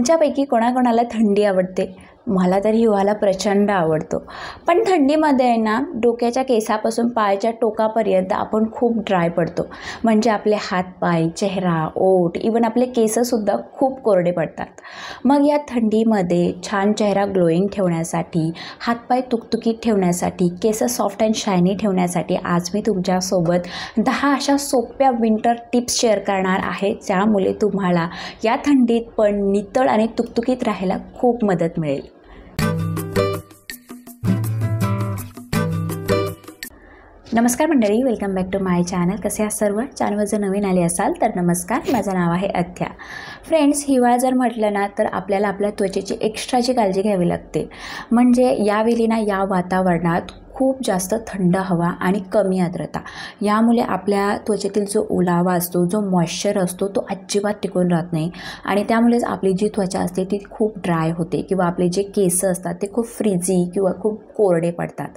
तुमच्यापैकी कोणाकोणाला थंडी आवडते? मला तर हिवाळा प्रचंड आवडतो. पण थंडीमध्ये आहे ना, डोक्याच्या केसापासून पायाच्या टोकापर्यंत आपण खूप ड्राय पडतो. म्हणजे आपले हातपाय, चेहरा, ओठ, इवन आपले केससुद्धा खूप कोरडे पडतात. मग या थंडीमध्ये छान चेहरा ग्लोईंग ठेवण्यासाठी, हातपाय तुकतुकीत ठेवण्यासाठी, केस सॉफ्ट अँड शायनी ठेवण्यासाठी आज मी तुमच्यासोबत 10 अशा सोप्या विंटर टिप्स शेअर करणार आहे, ज्यामुळे तुम्हाला या थंडीत पण नितळ आणि तुकतुकीत राहायला खूप मदत मिळेल. नमस्कार मंडळी, welcome back to my channel. कसे आहात सर्व? चॅनलवर जर नवीन आले असाल तर नमस्कार, माझं नाव आहे अथ्या. फ्रेंड्स, हिवाळा जर म्हटलं ना तर आपल्याला आपल्या त्वचेची एक्स्ट्राची काळजी घ्यावी लागते. म्हणजे यावेळी ना या वातावरणात खूप जास्त थंड हवा आणि कमी आर्द्रता यामुळे आपल्या त्वचेतील जो ओलावा असतो, जो मॉइश्चर असतो, तो अजिबात टिकून राहत नाही आणि त्यामुळेच आपली जी त्वचा असते ती खूप ड्राय होते किंवा आपले जे केस असतात ते खूप फ्रिझी किंवा खूप कोरडे पडतात.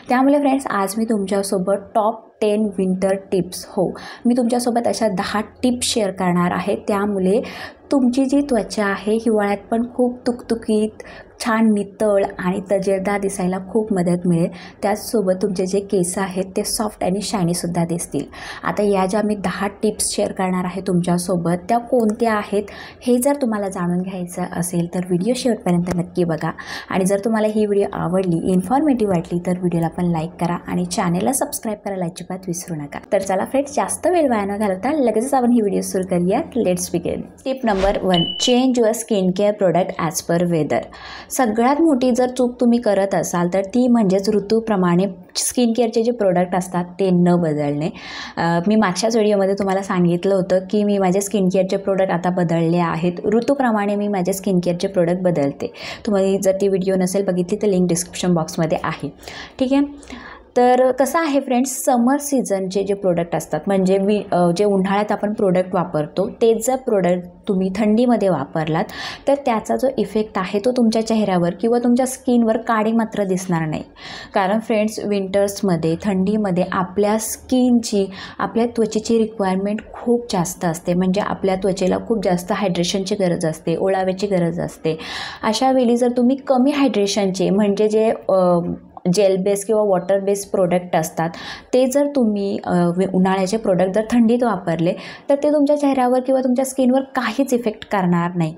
त्यामुळे फ्रेंड्स, आज मी तुमच्यासोबत टॉप 10 विंटर टिप्स, मी तुमच्यासोबत अशा 10 टिप्स शेअर करणार आहे. त्यामुळे तुमची जी त्वचा आहे हिवाळ्यात पण खूप तुकतुकीत, छान नितळ आणि तजेलदार दिसायला खूप मदत मिळेल. त्याचसोबत तुमचे जे केस आहेत ते सॉफ्ट आणि शायनीसुद्धा दिसतील. आता या ज्या मी 10 टिप्स शेअर करणार आहे तुमच्यासोबत, त्या कोणत्या आहेत हे जर तुम्हाला जाणून घ्यायचं असेल तर व्हिडिओ शेवटपर्यंत नक्की बघा. आणि जर तुम्हाला ही व्हिडिओ आवडली, इन्फॉर्मेटिव्ह वाटली तर व्हिडिओला पण लाईक करा आणि चॅनलला सबस्क्राईब करायला अजिबात विसरू नका. तर चला फ्रेंड्स, जास्त वेळ वाया न घालवता लगेचच आपण ही व्हिडिओ सुरू करूया. Let's begin. Tip number 1, change your skin care product as per weather. सगळ्यात मोठी जर चूक तुम्ही करत असाल तर ती म्हणजेच ऋतूप्रमाणे स्किन केअरचे जे प्रोडक्ट असतात ते न बदलणे. मी मागच्याच व्हिडिओमध्ये तुम्हाला सांगितलं होतं की मी माझे स्किन केअरचे प्रोडक्ट आता बदलले आहेत. ऋतूप्रमाणे मी माझे स्किन केअरचे प्रोडक्ट बदलते. तुम्हाला जर ती व्हिडिओ नसेल बघितली तर लिंक डिस्क्रिप्शन बॉक्समध्ये आहे. ठीक आहे. तर कसं आहे फ्रेंड्स, समर सीझनचे जे प्रोडक्ट असतात म्हणजे जे उन्हाळ्यात आपण प्रोडक्ट वापरतो तेच जर प्रोडक्ट तुम्ही थंडीमध्ये वापरलात तर त्याचा जो इफेक्ट आहे तो तुमच्या चेहऱ्यावर किंवा तुमच्या स्किनवर काळी मात्र दिसणार नाही. कारण फ्रेंड्स, विंटर्समध्ये, थंडीमध्ये आपल्या स्किनची, आपल्या त्वचेची रिक्वायरमेंट खूप जास्त असते. म्हणजे आपल्या त्वचेला खूप जास्त हायड्रेशनची गरज असते, ओलाव्याची गरज असते. अशा वेळी जर तुम्ही कमी हायड्रेशनचे म्हणजे जे जेल बेस किंवा वॉटर बेस प्रोडक्ट असतात ते जर तुम्ही उन्हाळ्याचे प्रोडक्ट जर थंडीत वापरले तर ते तुमच्या चेहऱ्यावर किंवा तुमच्या स्किनवर काहीच इफेक्ट करणार नाही.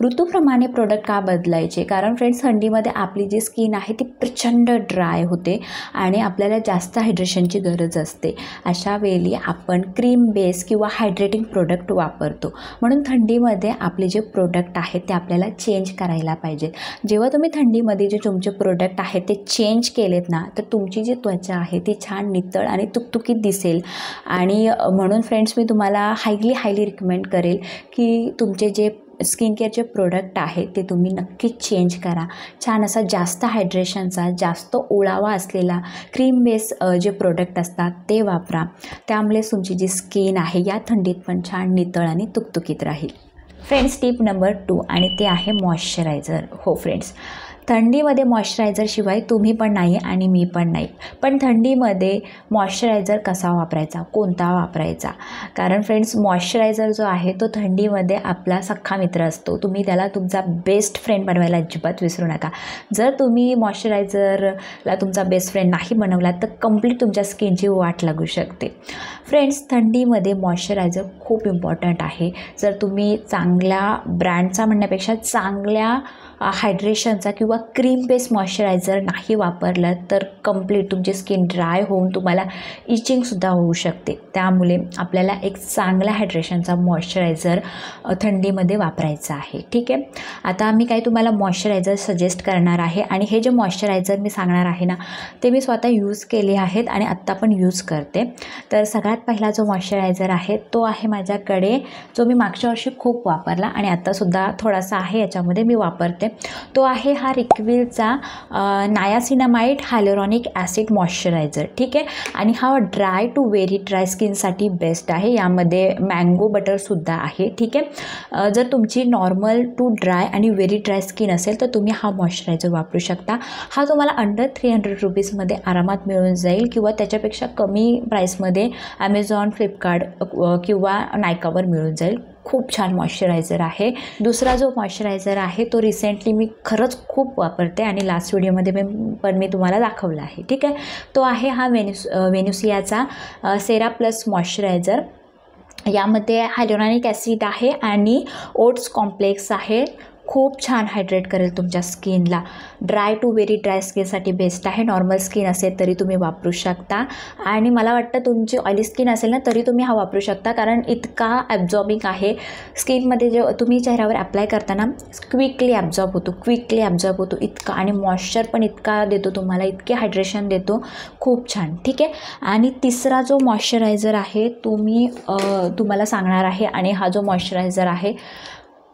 ऋतूप्रमाणे प्रोडक्ट का बदलायचे? कारण फ्रेंड्स, थंडीमध्ये आपली जी स्किन आहे ती प्रचंड ड्राय होते आणि आपल्याला जास्त हायड्रेशनची गरज असते. अशा वेळी आपण क्रीम बेस किंवा हायड्रेटिंग प्रोडक्ट वापरतो. म्हणून थंडीमध्ये आपले जे प्रोडक्ट आहेत ते आपल्याला चेंज करायला पाहिजेत. जेव्हा तुम्ही थंडीमध्ये जे तुमचे प्रोडक्ट आहेत ते चेंज केलेत ना तर तुमची जी त्वचा आहे ती छान नितळ आणि तुकतुकीत दिसेल. आणि म्हणून फ्रेंड्स, मी तुम्हाला हायली रिकमेंड करेल की तुमचे जे स्किन केअरचे प्रोडक्ट आहेत ते तुम्ही नक्कीच चेंज करा. छान असा जास्त हायड्रेशनचा, जास्त ओलावा असलेला क्रीम बेस जे प्रोडक्ट असतात ते वापरा. त्यामुळेच तुमची जी स्किन आहे या थंडीत पण छान नितळ आणि तुकतुकीत राहील. फ्रेंड्स, टिप नंबर 2 आणि ते आहे मॉइश्चरायझर. फ्रेंड्स, थंडीमध्ये मॉइश्चरायझरशिवाय तुम्ही पण नाही आणि मी पण नाही. पण थंडीमध्ये मॉइश्चरायझर कसा वापरायचा, कोणता वापरायचा? कारण फ्रेंड्स, मॉइश्चरायझर जो आहे तो थंडीमध्ये आपला सख्खा मित्र असतो. तुम्ही त्याला तुमचा बेस्ट फ्रेंड बनवायला अजिबात विसरू नका. जर तुम्ही मॉइश्चरायझरला तुमचा बेस्ट फ्रेंड नाही बनवला तर कंप्लीट तुमच्या स्किनची वाट लागू शकते. फ्रेंड्स, थंडीमध्ये मॉइश्चरायझर खूप इम्पॉर्टंट आहे. जर तुम्ही चांगल्या ब्रँडचा म्हणण्यापेक्षा चांगल्या हायड्रेशनचा किंवा क्रीम बेस मॉइश्चरायझर नाही वापरलं तर कंप्लीट तुमची स्किन ड्राय होऊन तुम्हाला इचिंगसुद्धा होऊ शकते. त्यामुळे आपल्याला एक चांगला हायड्रेशनचा मॉइश्चरायझर थंडीमध्ये वापरायचा आहे. ठीक आहे. आता मी काही तुम्हाला मॉइश्चरायझर सजेस्ट करणार आहे आणि हे जे मॉइश्चरायझर मी सांगणार आहे ना ते मी स्वतः यूज केले आहेत आणि आत्ता पण यूज करते. तर सगळ्यात पहिला जो मॉइश्चरायझर आहे तो आहे माझ्याकडे, जो मी मागच्या वर्षी खूप वापरला आणि आत्तासुद्धा थोडासा आहे याच्यामध्ये मी वापरते. तो आहे हा रिक्विलचा नायासिनामाइड हायलुरॉनिक ॲसिड मॉइश्चरायझर. ठीक आहे. आणि हा ड्राय टू व्हेरी ड्राय स्किनसाठी बेस्ट आहे. यामध्ये मँगो बटरसुद्धा आहे. ठीक आहे. जर तुमची नॉर्मल टू ड्राय आणि व्हेरी ड्राय स्किन असेल तर तुम्ही हा मॉइश्चरायझर वापरू शकता. हा तुम्हाला अंडर 300 रुपीजमध्ये आरामात मिळून जाईल किंवा त्याच्यापेक्षा कमी प्राईसमध्ये ॲमेझॉन, फ्लिपकार्ट किंवा नायकावर मिळून जाईल. खूप छान मॉइश्चरायझर आहे. दुसरा जो मॉइश्चरायझर आहे तो रिसेंटली मी खरंच खूप वापरते आणि लास्ट व्हिडिओमध्ये मी तुम्हाला दाखवला आहे. ठीक आहे, तो आहे हा वेनुसियाचा सेरा प्लस मॉइश्चरायझर. यामध्ये हायलोरॉनिक ॲसिड आहे आणि ओट्स कॉम्प्लेक्स आहे. खूप छान हायड्रेट करेल तुमच्या स्किनला. ड्राय टू व्हेरी ड्राय स्किनसाठी बेस्ट आहे. नॉर्मल स्किन असेल तरी तुम्ही वापरू शकता आणि मला वाटतं तुमची ऑइली स्किन असेल ना तरी तुम्ही हा वापरू शकता, कारण इतका ॲब्झॉर्बिंग आहे स्किनमध्ये. जे तुम्ही चेहऱ्यावर अप्लाय करताना क्विकली ॲब्झॉर्ब होतो इतका, आणि मॉइश्चर पण इतका देतो तुम्हाला, इतके हायड्रेशन देतो. खूप छान. ठीक आहे, आणि तिसरा जो मॉइश्चरायझर आहे तुम्हाला सांगणार आहे, आणि हा जो मॉइश्चरायझर आहे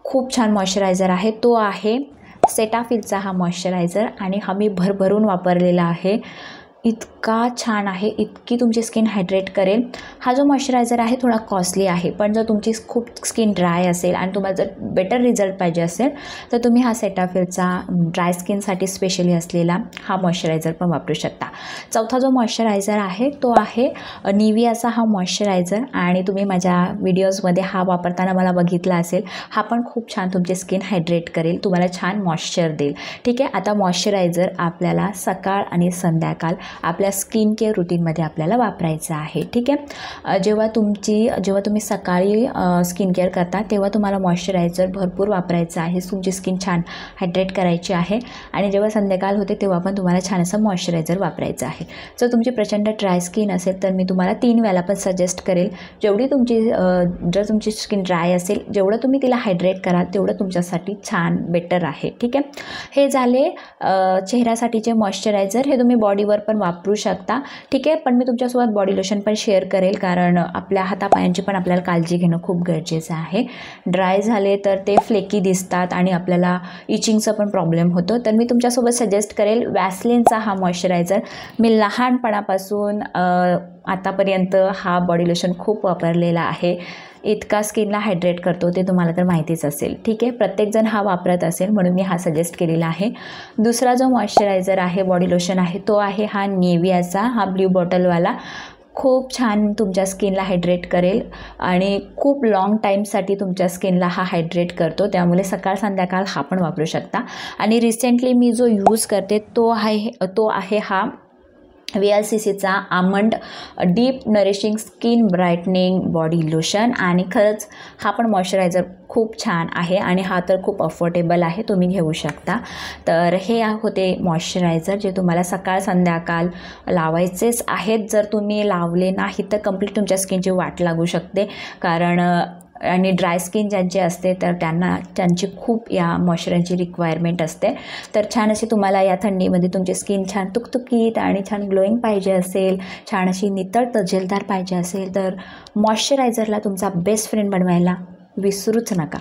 खूप छान मॉइश्चरायझर आहे. तो आहे सेटाफिलचा हा मॉइश्चरायझर, आणि हा मी भरभरून वापरलेला आहे. इतका छान आहे, इतकी तुमची स्किन हायड्रेट करेल. हा जो मॉइश्चरायझर आहे थोडा कॉस्टली आहे, पण जर तुमची खूप स्किन ड्राय असेल आणि तुम्हाला जर बेटर रिझल्ट पाहिजे असेल तर तुम्ही हा सेटाफिलचा ड्राय स्किनसाठी स्पेशली असलेला हा मॉइश्चरायझर पण वापरू शकता. चौथा जो मॉइश्चरायझर आहे तो आहे निवियाचा हा मॉइश्चरायझर, आणि तुम्ही माझ्या व्हिडिओजमध्ये हा वापरताना मला बघितला असेल. हा पण खूप छान तुमची स्किन हायड्रेट करेल, तुम्हाला छान मॉइश्चर देईल. ठीक आहे, आता मॉइश्चरायझर आपल्याला सकाळ आणि संध्याकाळ आपल्या स्किन केअर रुटीनमध्ये आपल्याला वापरायचं आहे. ठीक आहे, जेव्हा तुम्ही सकाळी स्किन केअर करता तेव्हा तुम्हाला मॉइश्चरायझर भरपूर वापरायचं आहे. तुमची स्किन छान हायड्रेट करायची आहे, आणि जेव्हा संध्याकाळ होते तेव्हा पण तुम्हाला छान असं मॉइश्चरायझर वापरायचं आहे. जर तुमची प्रचंड ड्राय स्किन असेल तर मी तुम्हाला 3 वेळेला पण सजेस्ट करेल. जर तुमची स्किन ड्राय असेल, जेवढं तुम्ही तिला हायड्रेट कराल तेवढं तुमच्यासाठी छान बेटर आहे. ठीक आहे, हे झाले चेहऱ्यासाठीचे मॉइश्चरायझर. हे तुम्ही बॉडीवर पण वापरू शकता. ठीक आहे, पण मी तुमच्यासोबत बॉडी लोशन पण शेअर करेल, कारण आपल्या हातापायांची पण आपल्याला काळजी घेणं खूप गरजेचं आहे. ड्राय झाले तर ते फ्लेकी दिसतात आणि आपल्याला इचिंगचा पण प्रॉब्लेम होतो. तर मी तुमच्यासोबत सजेस्ट करेल वॅसलिनचा हा मॉइश्चरायझर. मी लहानपणापासून आतापर्यंत हा बॉडी लोशन खूप वापरलेला आहे. इतका स्किनला हायड्रेट करतो ते तुम्हाला तर माहितीच असेल. ठीक आहे, प्रत्येकजण हा वापरत असेल म्हणून मी हा सजेस्ट केलेला आहे. दुसरा जो मॉइश्चरायझर आहे बॉडी लोशन आहे तो आहे हा निवियाचा, हा ब्ल्यू बॉटलवाला. खूप छान तुमच्या स्किनला हायड्रेट करेल आणि खूप लॉंग टाईमसाठी तुमच्या स्किनला हा हायड्रेट करतो, त्यामुळे सकाळ संध्याकाळ हा पण वापरू शकता. आणि रिसेंटली मी जो यूज करते तो आहे हा VLCCचा almond deep nourishing skin brightening body lotion. आणि खरंच हा पण मॉइश्चरायझर खूप छान आहे आणि हा तर खूप अफोर्डेबल आहे, तुम्ही घेऊ शकता. तर हे होते मॉइश्चरायझर जे तुम्हाला सकाळ संध्याकाळ लावायचेच आहेत. जर तुम्ही लावले नाही तर कंप्लीट तुमच्या स्किनची वाट लागू शकते, कारण आणि ड्राय स्किन ज्यांची असते तर त्यांची खूप या मॉइश्चरायझरची रिक्वायरमेंट असते. तर छान अशी तुम्हाला या थंडीमध्ये तुमची स्किन छान तुकतुकीत आणि छान ग्लोईंग पाहिजे असेल, छान अशी नितळ तजेलदार पाहिजे असेल तर मॉइश्चरायझरला तुमचा बेस्ट फ्रेंड बनवायला विसरूच नका.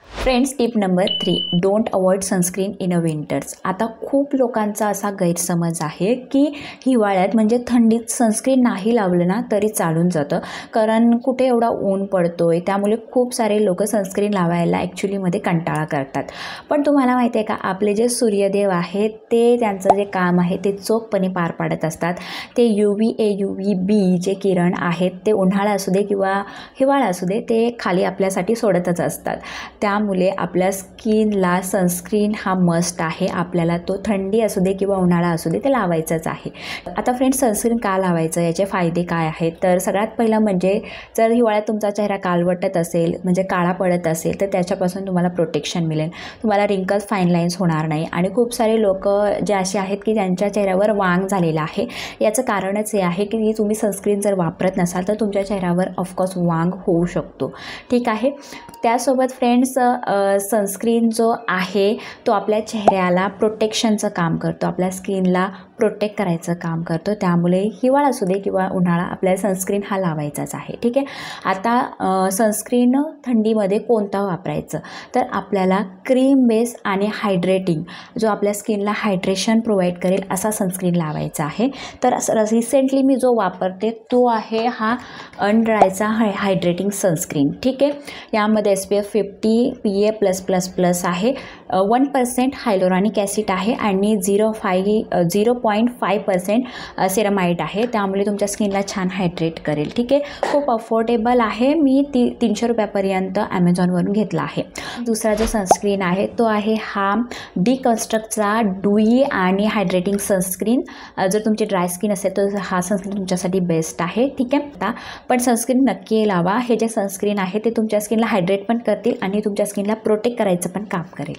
Friends, tip number 3, don't avoid sunscreen in a winters. आता खूप लोकांचा असा गैरसमज आहे की हिवाळ्यात म्हणजे थंडीत सनस्क्रीन नाही लावलं ना तरी चालून जातं, कारण कुठे एवढा ऊन पडतो आहे, त्यामुळे खूप सारे लोक सनस्क्रीन लावायला ॲक्च्युलीमध्ये कंटाळा करतात. पण तुम्हाला माहिती आहे का, आपले जे सूर्यदेव आहेत ते त्यांचं जे काम आहे ते चोखपणे पार पाडत असतात. ते UVA UVB जे किरण आहेत ते उन्हाळा असू दे किंवा हिवाळा असू दे ते खाली आपल्यासाठी सोडतच असतात. त्यामुळे आपल्या स्किनला सनस्क्रीन हा मस्ट आहे. आपल्याला तो थंडी असू दे किंवा उन्हाळा असू दे ते लावायचंच आहे. आता फ्रेंड्स, सनस्क्रीन का लावायचं, याचे फायदे काय आहेत? तर सगळ्यात पहिलं म्हणजे जर हिवाळ्यात तुमचा चेहरा काळवटत असेल म्हणजे काळा पडत असेल तर त्याच्यापासून तुम्हाला प्रोटेक्शन मिळेल. तुम्हाला रिंकल्स फाईन लाईन्स होणार नाही. आणि खूप सारे लोक जे असे आहेत की ज्यांच्या चेहऱ्यावर वांग झालेला आहे, याचं कारणच हे आहे की तुम्ही सनस्क्रीन जर वापरत नसाल तर तुमच्या चेहऱ्यावर ऑफकोर्स वांग होऊ शकतो. ठीक आहे, त्यासोबत फ्रेंड्स सनस्क्रीन जो आहे तो आपल्या चेहऱ्याला प्रोटेक्शनचं काम करतो, आपल्या स्किनला प्रोटेक्ट करायचं काम करतो. त्यामुळे हिवाळा असू दे किंवा उन्हाळा आपल्याला सनस्क्रीन हा लावायचाच आहे. ठीक आहे, आता सनस्क्रीन थंडीमध्ये कोणता वापरायचं, तर आपल्याला क्रीम बेस आणि हायड्रेटिंग जो आपल्या स्किनला हायड्रेशन प्रोव्हाइड करेल असा सनस्क्रीन लावायचा आहे. तर रिसेंटली मी जो वापरते तो आहे हा अनड्रायचा हायड्रेटिंग सनस्क्रीन. ठीक आहे, यामध्ये SPF 50 PA+++ आहे. 1% हायलोरॉनिक ॲसिड आहे आणि 0.5% सेरामाइड आहे, त्यामुळे तुमच्या स्किनला छान हायड्रेट करेल. ठीक आहे, खूप अफोर्डेबल आहे. मी 300 रुपयापर्यंत ॲमेझॉनवरून घेतला आहे. दुसरा जो सनस्क्रीन आहे तो आहे हा डिकन्स्ट्रक्टचा डुई आणि हायड्रेटिंग सनस्क्रीन. जर तुमची ड्राय स्किन असेल तर हा सनस्क्रीन तुमच्यासाठी बेस्ट आहे. ठीक आहे, पण सनस्क्रीन नक्की लावा. हे जे सनस्क्रीन आहे ते तुमच्या स्किनला हायड्रेट पण करतील आणि तुमच्या स्किनला प्रोटेक्ट करायचं पण काम करेल.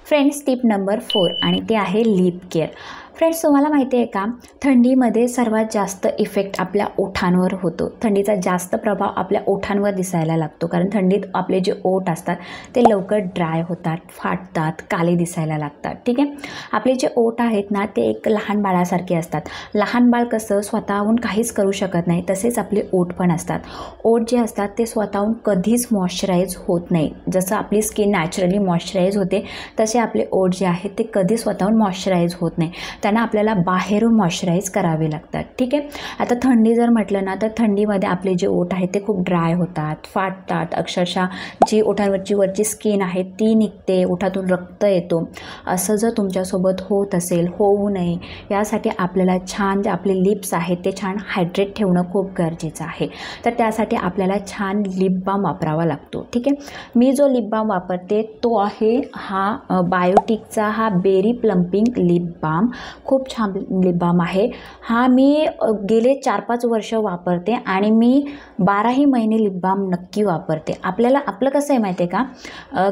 फ्रेंड्स, टिप नंबर 4 आणि ते आहे लिप केअर. फ्रेंड्स, तुम्हाला माहिती आहे का, थंडीमध्ये सर्वात जास्त इफेक्ट आपल्या ओठांवर होतो. थंडीचा जास्त प्रभाव आपल्या ओठांवर दिसायला लागतो, कारण थंडीत आपले जे ओठ असतात ते लवकर ड्राय होतात, फाटतात, काळे दिसायला लागतात. ठीक आहे, आपले जे ओठ आहेत ना ते एक लहान बाळासारखे असतात. लहान बाळ कसं स्वतःहून काहीच करू शकत नाही, तसेच आपले ओठ पण असतात. ओठ जे असतात ते स्वतःहून कधीच मॉइश्चराईज होत नाही. जसं आपली स्किन नॅचरली मॉइश्चराईज होते तसे आपले ओठ जे आहेत ते कधी स्वतःहून मॉइश्चराईज होत नाही. त्यांना आपल्याला बाहेरून मॉइश्चराईज करावे लागतात. ठीक आहे, आता थंडी जर म्हटलं ना तर थंडीमध्ये आपले जे ओठ आहेत ते खूप ड्राय होतात, फाटतात. अक्षरशः जी ओठांवरची वरची स्किन आहे ती निघते, ओठातून रक्त येतो. असं जर तुमच्यासोबत होत असेल, होऊ नये यासाठी आपल्याला छान जे आपले लिप्स आहेत ते छान हायड्रेट ठेवणं खूप गरजेचं आहे. तर त्यासाठी आपल्याला छान लिप बाम वापरावा लागतो. ठीक आहे, मी जो लिप बाम वापरते तो आहे हा बायोटिकचा हा बेरी प्लम्पिंग लिप बाम. खूप छान लिप बाम आहे हा. मी गेले 4-5 वर्ष वापरते आणि मी 12ही महिने लिप बाम नक्की वापरते. आपलं कसं आहे माहिती आहे का,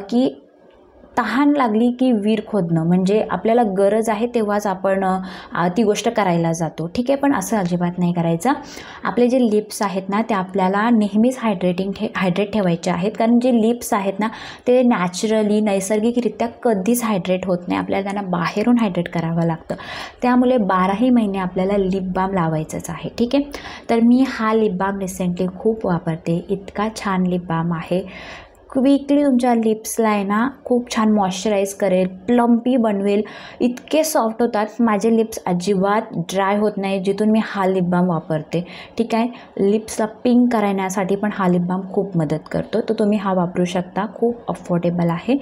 की तहान लागली की विहीर खोदणं म्हणजे आपल्याला गरज आहे तेव्हाच आपण ती गोष्ट करायला जातो. ठीक आहे, पण असं अजिबात नाही करायचं. आपले जे लिप्स आहेत ना ते आपल्याला नेहमीच हायड्रेट ठेवायचे आहेत, कारण जे लिप्स आहेत ना ते नॅचरली नैसर्गिकरित्या कधीच हायड्रेट होत नाही. आपल्याला त्यांना बाहेरून हायड्रेट करावं लागतं. त्यामुळे 12ही महिने आपल्याला लिप बाम लावायचंच आहे. ठीक आहे, तर मी हा लिप बाम रिसेंटली खूप वापरते. इतका छान लिप बाम आहे. क्विकली तुमच्या लिप्सला आहे ना खूप छान मॉइश्चराईज करेल, प्लम्पी बनवेल. इतके सॉफ्ट होतात. माझे लिप्स अजिबात ड्राय होत नाही जिथून मी हा लिप बाम वापरते. ठीक आहे, लिप्सला पिंक करण्यासाठी पण हा लिप बाम खूप मदत करतो. तर तुम्ही हा वापरू शकता. खूप अफोर्डेबल आहे.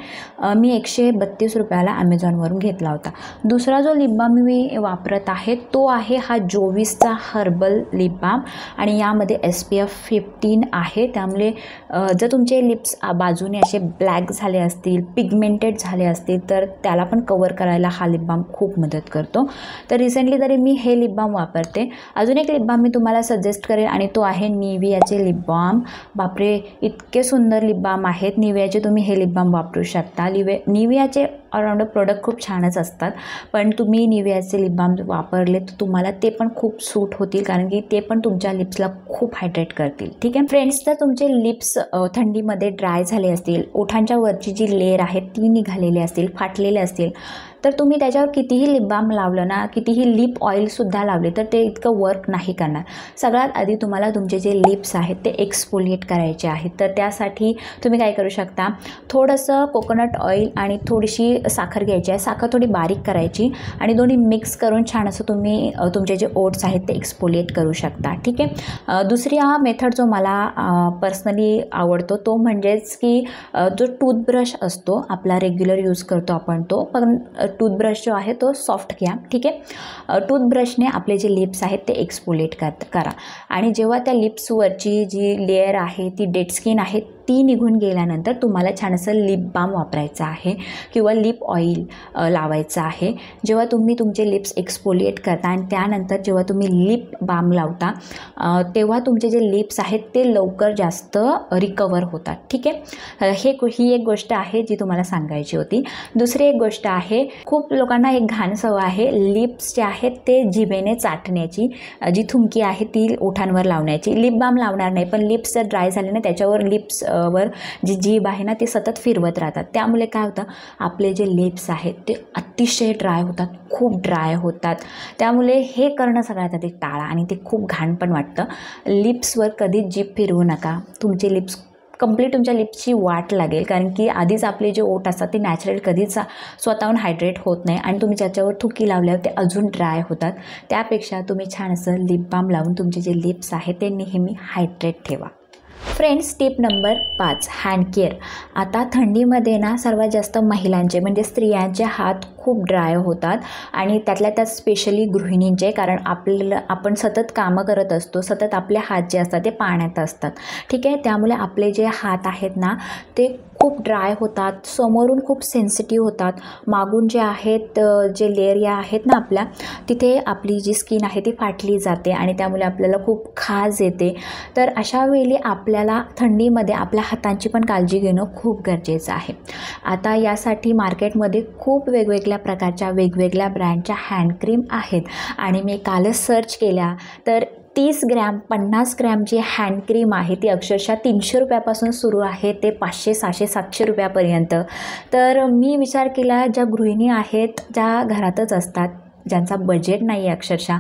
मी 132 रुपयाला ॲमेझॉनवरून घेतला होता. दुसरा जो लिप बाम मी वापरत आहे तो आहे हा जोविसचा हर्बल लिप बाम आणि यामध्ये SPF 15 आहे. त्यामुळे जर तुमचे लिप्स बाजूने असे ब्लॅक झाले असतील, पिगमेंटेड झाले असतील तर त्याला पण कवर करायला हा लिप बाम खूप मदत करतो. तर रिसेंटली तरी मी हे लिप बाम वापरते. अजून एक लिप बाम मी तुम्हाला सजेस्ट करेन आणि तो आहे निवियाचे लिप बाम. बापरे, इतके सुंदर लिप बाम आहेत निवियाचे. तुम्ही हे लिप बाम वापरू शकता. निवियाचे ऑलराऊंड प्रोडक्ट खूप छानच असतात, पण तुम्ही निवियाचे लिप बाम वापरले तर तुम्हाला ते पण खूप सूट होतील, कारण की ते पण तुमच्या लिप्सला खूप हायड्रेट करतील. ठीक आहे फ्रेंड्स, तर तुमचे लिप्स थंडीमध्ये ड्राय झाले असतील, ओठांच्या वरची जी लेयर आहे ती निघालेली असतील, फाटलेले असतील, तर तुम्ही त्याच्यावर कितीही लिप बाम लावलं ना, कितीही लिप ऑइलसुद्धा लावले तर ते इतकं वर्क नाही करणार. सगळ्यात आधी तुम्हाला तुमचे जे लिप्स आहेत ते एक्सफोलिएट करायचे आहेत. तर त्यासाठी तुम्ही काय करू शकता, थोडंसं कोकोनट ऑइल आणि थोडीशी साखर घ्यायची आहे. साखर थोडी बारीक करायची आणि दोन्ही मिक्स करून छान असं तुम्ही तुमचे जे ओट्स आहेत ते एक्सफोलिएट करू शकता. ठीक आहे, दुसरी हा मेथड जो मला पर्सनली आवडतो तो म्हणजेच की जो टूथब्रश असतो आपला रेग्युलर यूज करतो आपण तो, पण टूथब्रश जो आहे तो सॉफ्ट घ्या. ठीक आहे, टूथब्रशने आपले जे लिप्स आहेत ते एक्सफोलिएट करा आणि जेव्हा त्या लिप्सवरची जी लेयर आहे ती डेड स्किन आहे ती निघून गेल्यानंतर तुम्हाला छान असं लिप बाम वापरायचं आहे किंवा लिप ऑइल लावायचं आहे. जेव्हा तुम्ही तुमचे लिप्स एक्सफोलिएट करता आणि त्यानंतर जेव्हा तुम्ही लिप बाम लावता तेव्हा तुमचे जे लिप्स आहेत ते लवकर जास्त रिकवर होतात. ठीक आहे, ही एक गोष्ट आहे जी तुम्हाला सांगायची होती. दुसरी एक गोष्ट आहे, खूप लोकांना एक घाण सवय आहे लिप्स जे आहेत ते जिभेने चाटण्याची. जी थुंकी आहे ती ओठांवर लावण्याची. लिप बाम लावणार नाही, पण लिप्स जर ड्राय झाले ना त्याच्यावर लिप्स वर जी जीभ आहे ना ते सतत फिरवत राहतात. त्यामुळे काय होतं, आपले जे लिप्स आहेत ते अतिशय ड्राय होतात, खूप ड्राय होतात. त्यामुळे हे करणं सगळ्यात आधी टाळा आणि ते खूप घाण पण वाटतं. लिप्सवर कधीच जीभ फिरवू नका. तुमचे लिप्स कंप्लीट तुमच्या लिप्सची वाट लागेल, कारण की आधीच आपले जे ओठ असतात ते नॅचरल कधीच स्वतःहून हायड्रेट होत नाही आणि तुम्ही ज्याच्यावर थुकी लावल्यावर ते अजून ड्राय होतात. त्यापेक्षा तुम्ही छान असं लिप बाम लावून तुमचे जे लिप्स आहेत ते नेहमी हायड्रेट ठेवा. Friends, tip number 5, hand care. आता थंडीमध्ये ना सर्वात जास्त महिलांचे म्हणजे स्त्रियांचे हात खूप ड्राय होतात आणि त्यातल्या त्यात स्पेशली गृहिणींचे, कारण आपण सतत कामं करत असतो, सतत आपले हात जे असतात ते पाण्यात असतात. ठीक आहे, त्यामुळे आपले जे हात आहेत ना ते खूप ड्राय होतात, समोरून खूप सेन्सिटिव्ह होतात, मागून जे आहेत जे लेयर या आहेत ना आपल्या, तिथे आपली जी स्किन आहे ती फाटली जाते आणि त्यामुळे आपल्याला खूप खाज येते. तर अशा वेळी आपल्याला थंडीमध्ये आपल्या हातांची पण काळजी घेणं खूप गरजेचं आहे. आता यासाठी मार्केटमध्ये खूप वेगवेगळ्या प्रकारच्या वेगवेगळ्या ब्रँडच्या हँडक्रीम आहेत आणि मी कालच सर्च केल्या तर 30 ग्रॅम 50 ग्रॅम जी हँडक्रीम आहे ती अक्षरशः 300 रुपयापासून सुरू आहे ते 500 600 700 रुपयापर्यंत. तर मी विचार केला, ज्या गृहिणी आहेत ज्या घरातच असतात, ज्यांचा बजेट नाही आहे अक्षरशः,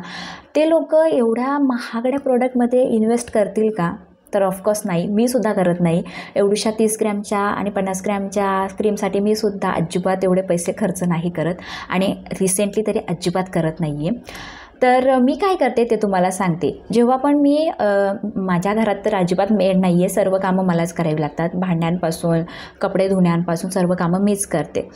ते लोक एवढ्या महागड्या प्रोडक्टमध्ये इन्व्हेस्ट करतील का? तर ऑफकोर्स नाही, मी सुद्धा करत नाही. एवढ्याशा 30 ग्रॅमच्या आणि 50 ग्रॅमच्या क्रीमसाठी मी सुद्धा अजिबात एवढे पैसे खर्च नाही करत आणि रिसेंटली तरी अजिबात करत नाही आहे. तर मी काय करते ते तुम्हाला सांगते. जेव्हा पण मी माझ्या घरात तर अजिबात मेड नाही आहे, सर्व कामं मलाच करावी लागतात, भांड्यांपासून कपडे धुण्यापासून सर्व कामं मीच करते.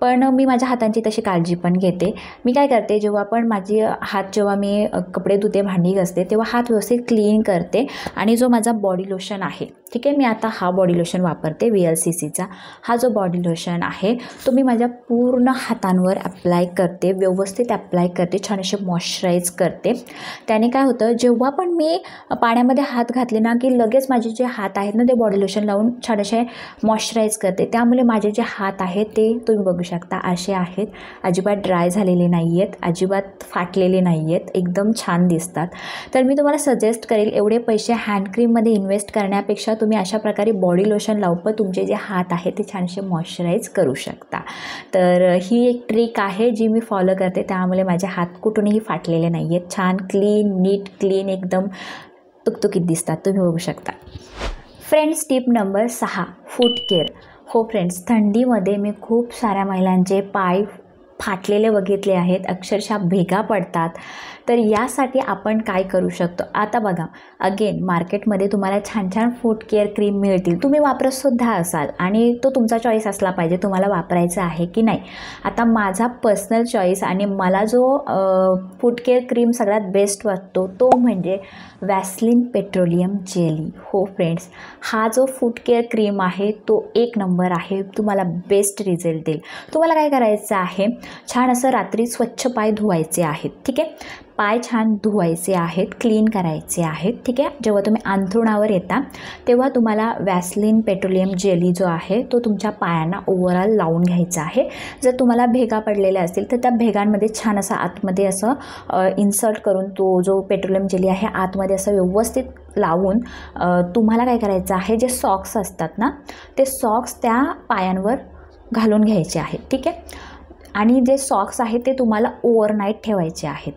पण मी माझ्या हातांची तशी काळजी पण घेते. मी काय करते, जेव्हा पण माझे हात जेव्हा मी कपडे धुते, भांडी घासते, तेव्हा हात व्यवस्थित क्लीन करते आणि जो माझा बॉडी लोशन आहे, ठीक आहे, मी आता हा बॉडी लोशन वापरते VLCCचा. हा जो बॉडी लोशन आहे तो मी माझ्या पूर्ण हातांवर अप्लाय करते, व्यवस्थित अप्लाय करते, छान असे मॉइश्चराईज करते. त्याने काय होतं, जेव्हा पण मी पाण्यामध्ये हात घातले ना की लगेच माझे जे हात आहेत ना ते बॉडी लोशन लावून छान असे मॉइश्चराईज करते. त्यामुळे माझे जे हात आहेत ते तुम्ही बघू शकता असे आहेत, अजिबात ड्राय झालेले नाही आहेत, अजिबात फाटलेले नाही आहेत, एकदम छान दिसतात. तर मी तुम्हाला सजेस्ट करेल, एवढे पैसे हँडक्रीममध्ये इन्व्हेस्ट करण्यापेक्षा तुम्ही अशा प्रकारे बॉडी लोशन लावून तुमचे जे हात आहेत ते छानसे मॉइश्चराईज करू शकता. तर ही एक ट्रिक आहे जी मी फॉलो करते, त्यामुळे माझे हात कुठूनही फाटलेले नाही आहेत, छान क्लीन, नीट क्लीन, एकदम तुकतुकीत दिसतात, तुम्ही बघू शकता. फ्रेंड्स, टिप नंबर 6, फूट केअर. हो फ्रेंड्स, थंडीमध्ये मी खूप साऱ्या महिलांचे पाय फाटलेले बघितले आहेत, अक्षरशः भेगा पडतात. तर यासाठी आपण काय करू शकतो? आता बघा, अगेन मार्केटमध्ये तुम्हाला छान छान फूट केअर क्रीम मिळतील, तुम्ही वापरतसुद्धा असाल आणि तो तुमचा चॉईस असला पाहिजे, तुम्हाला वापरायचा आहे की नाही. आता माझा पर्सनल चॉईस आणि मला जो फूट केअर क्रीम सगळ्यात बेस्ट वाटतो तो म्हणजे वॅसलीन पेट्रोलियम जेली. हो फ्रेंड्स, हा जो फूट केअर क्रीम आहे तो एक नंबर आहे, तुम्हाला बेस्ट रिझल्ट देईल. तुम्हाला काय करायचं आहे, छान असं रात्री स्वच्छ पाय धुवायचे आहेत, ठीक आहे, पाय छान धुवायचे आहेत, क्लीन करायचे आहेत, ठीक आहे. जेव्हा तुम्ही अंथरुणावर येता तेव्हा तुम्हाला वॅसलीन पेट्रोलियम जेली जो आहे तो तुमच्या पायांना ओव्हरऑल लावून घ्यायचा आहे. जर तुम्हाला भेगा पडलेल्या असतील तर त्या भेगांमध्ये छान असं आतमध्ये असं इन्सर्ट करून तो जो पेट्रोलियम जेली आहे आतमध्ये असं व्यवस्थित लावून तुम्हाला काय करायचं आहे, जे सॉक्स असतात ना ते सॉक्स त्या पायांवर घालून घ्यायचे आहेत, ठीक आहे. आणि जे सॉक्स आहेत ते तुम्हाला ओव्हरनाईट ठेवायचे आहेत.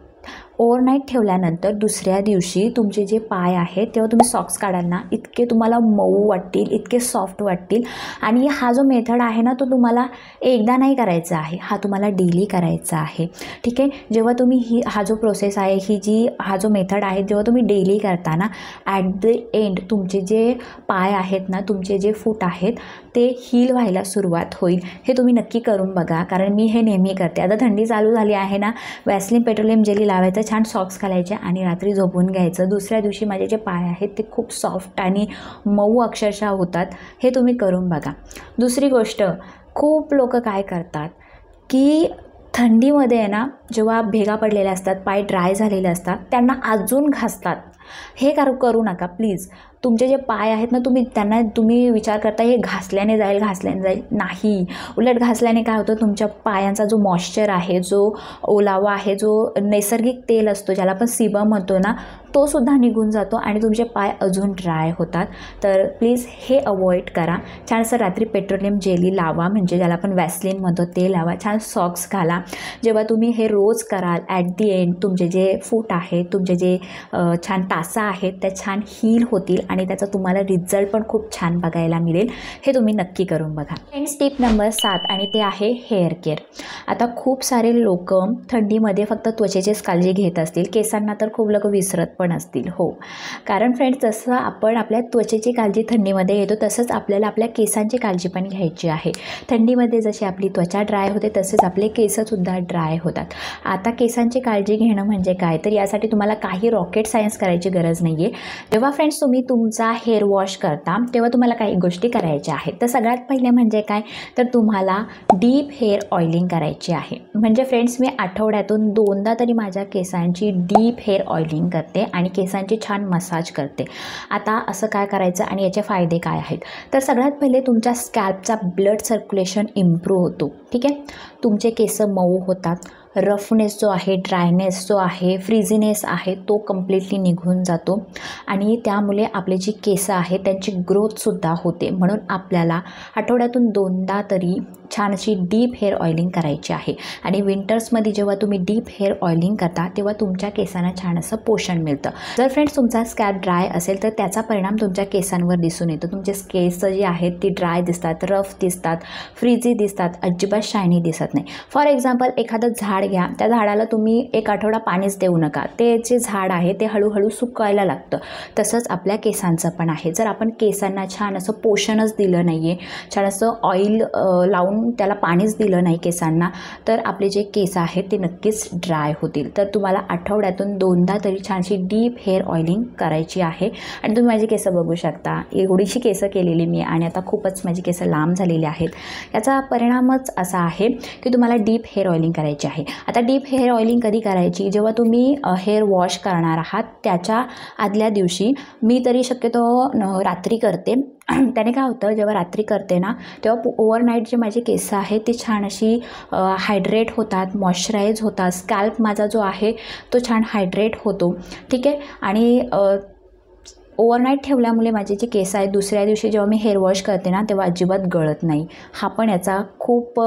ओव्हरनाईट ठेवल्यानंतर दुसऱ्या दिवशी तुमचे जे पाय आहेत तेव्हा तुम्ही सॉक्स काढाल ना, इतके तुम्हाला मऊ वाटतील, इतके सॉफ्ट वाटतील. आणि हा जो मेथड आहे ना तो तुम्हाला एकदा नाही करायचा आहे, हा तुम्हाला डेली करायचा आहे, ठीक आहे. जेव्हा तुम्ही हा जो प्रोसेस आहे, हा जो मेथड आहे, जेव्हा तुम्ही डेली करता ना, ॲट द एंड तुमचे जे पाय आहेत ना, तुमचे जे फूट आहेत ते हील व्हायला सुरुवात होईल. हे तुम्ही नक्की करून बघा, कारण मी हे नेहमी करते. आता थंडी चालू झाली आहे ना, वॅसलीन पेट्रोलियम जेली लावायचं, छान सॉक्स घालायचे आणि रात्री झोपून घ्यायचं. दुसऱ्या दिवशी माझे जे पाय आहेत ते खूप सॉफ्ट आणि मऊ अक्षरशः होतात. हे तुम्ही करून बघा. दुसरी गोष्ट, खूप लोक काय करतात की थंडीमध्ये आहे ना, जेव्हा भेगा पडलेल्या असतात, पाय ड्राय झालेले असतात, त्यांना अजून घासतात. हे करू नका प्लीज. तुमचे जे पाय आहेत ना, तुम्ही विचार करता हे घासल्याने जाईल नाही. उलट घासल्याने काय होतं, तुमच्या पायांचा जो मॉइश्चर आहे, जो ओलावा आहे, जो नैसर्गिक तेल असतो ज्याला आपण सीबम म्हणतो ना, तो सुद्धा निघून जातो आणि तुमचे पाय अजून ड्राय होतात. तर प्लीज हे अवॉइड करा. छान असं रात्री पेट्रोलियम जेली लावा, म्हणजे ज्याला आपण वॅसलीन म्हणतो ते लावा, छान सॉक्स घाला. जेव्हा तुम्ही हे रोज कराल, ॲट दी एंड तुमचे जे फूट आहेत, तुमचे जे छान टाचा आहेत त्या छान हील होतील आणि त्याचा तुम्हाला रिझल्ट पण खूप छान बघायला मिळेल. हे तुम्ही नक्की करून बघा. फ्रेंड्स, टिप नंबर 7 आणि ते आहे हेअर केअर. आता खूप सारे लोक थंडीमध्ये फक्त त्वचेचीच काळजी घेत असतील, केसांना तर खूप लोक विसरत पण असतील. हो, कारण फ्रेंड्स, जसं आपण आपल्या त्वचेची काळजी थंडीमध्ये घेतो तसंच आपल्याला आपल्या केसांची काळजी पण घ्यायची आहे. थंडीमध्ये जशी आपली त्वचा ड्राय होते तसेच आपले केससुद्धा ड्राय होतात. आता केसांची काळजी घेणं म्हणजे काय, तर यासाठी तुम्हाला काही रॉकेट सायन्स करायची गरज नाही आहे. जेव्हा फ्रेंड्स तुम्ही तुमचा हेअर वॉश करता तेव्हा तुम्हाला काही गोष्टी करायच्या आहेत. तर सगळ्यात पहिले म्हणजे काय, तर तुम्हाला डीप हेअर ऑइलिंग करायची आहे. म्हणजे फ्रेंड्स, मी आठवड्यातून 2दा तरी माझ्या केसांची डीप हेअर ऑइलिंग करते आणि केसांची छान मसाज करते. आता असं काय करायचं आणि याचे फायदे काय आहेत, तर सगळ्यात पहिले तुमच्या स्कॅल्पचा ब्लड सर्क्युलेशन इम्प्रूव्ह होतो. ठीक आहे, तुमचे केस मऊ होतात, रफनेस जो आहे, ड्रायनेस जो आहे, फ्रिझीनेस आहे तो कम्प्लिटली निघून जातो आणि त्यामुळे आपले जी केसं आहेत त्यांची ग्रोथसुद्धा होते. म्हणून आपल्याला आठवड्यातून 2दा तरी छान अशी डीप हेअर ऑइलिंग करायची आहे. आणि विंटर्समध्ये जेव्हा तुम्ही डीप हेअर ऑइलिंग करता तेव्हा तुमच्या केसांना छान असं पोषण मिळतं. जर फ्रेंड्स तुमचा स्कॅल्प ड्राय असेल तर त्याचा परिणाम तुमच्या केसांवर दिसून येतो. तुमचे केस जे आहेत ती ड्राय दिसतात, रफ दिसतात, फ्रीजी दिसतात, अजिबात शायनी दिसत नाही. फॉर एक्झाम्पल, एखादं झाड घ्या, त्या झाडाला तुम्ही एक आठवडा पाणीच देऊ नका, ते जे झाड आहे ते हळूहळू सुकायला लागतं. तसंच आपल्या केसांचं पण आहे. जर आपण केसांना छान असं पोषणच दिलं नाही आहे, छान असं ऑइल लावून त्याला पाणीच दिलं नाही केसांना, तर आपले जे केस आहेत ते नक्कीच ड्राय होतील. तर तुम्हाला आठवड्यातून 2दा तरी छानशी डीप हेअर ऑइलिंग करायची आहे. आणि तुम्ही माझी केसं बघू शकता, एवढीशी केसं केलेली मी आणि आता खूपच माझी केसं लांब झालेली आहेत. याचा परिणामच असा आहे की तुम्हाला डीप हेअर ऑइलिंग करायची आहे. आता डीप हेअर ऑइलिंग कधी करायची, जेव्हा तुम्ही हेअर वॉश करणार आहात त्याच्या आदल्या दिवशी. मी तरी शक्यतो रात्री करते. त्याने काय होतं, जेव्हा रात्री करते ना तेव्हा ओव्हरनाईट जे माझे केस आहेत ती छान अशी हायड्रेट होतात, मॉइश्चराईज होतात, स्कॅल्प माझा जो आहे तो छान हायड्रेट होतो. ठीक आहे, आणि ओव्हरनाईट ठेवल्यामुळे माझे जे केस आहेत दुसऱ्या दिवशी जेव्हा मी हेअर वॉश करते ना तेव्हा अजिबात गळत नाही. हा पण याचा खूप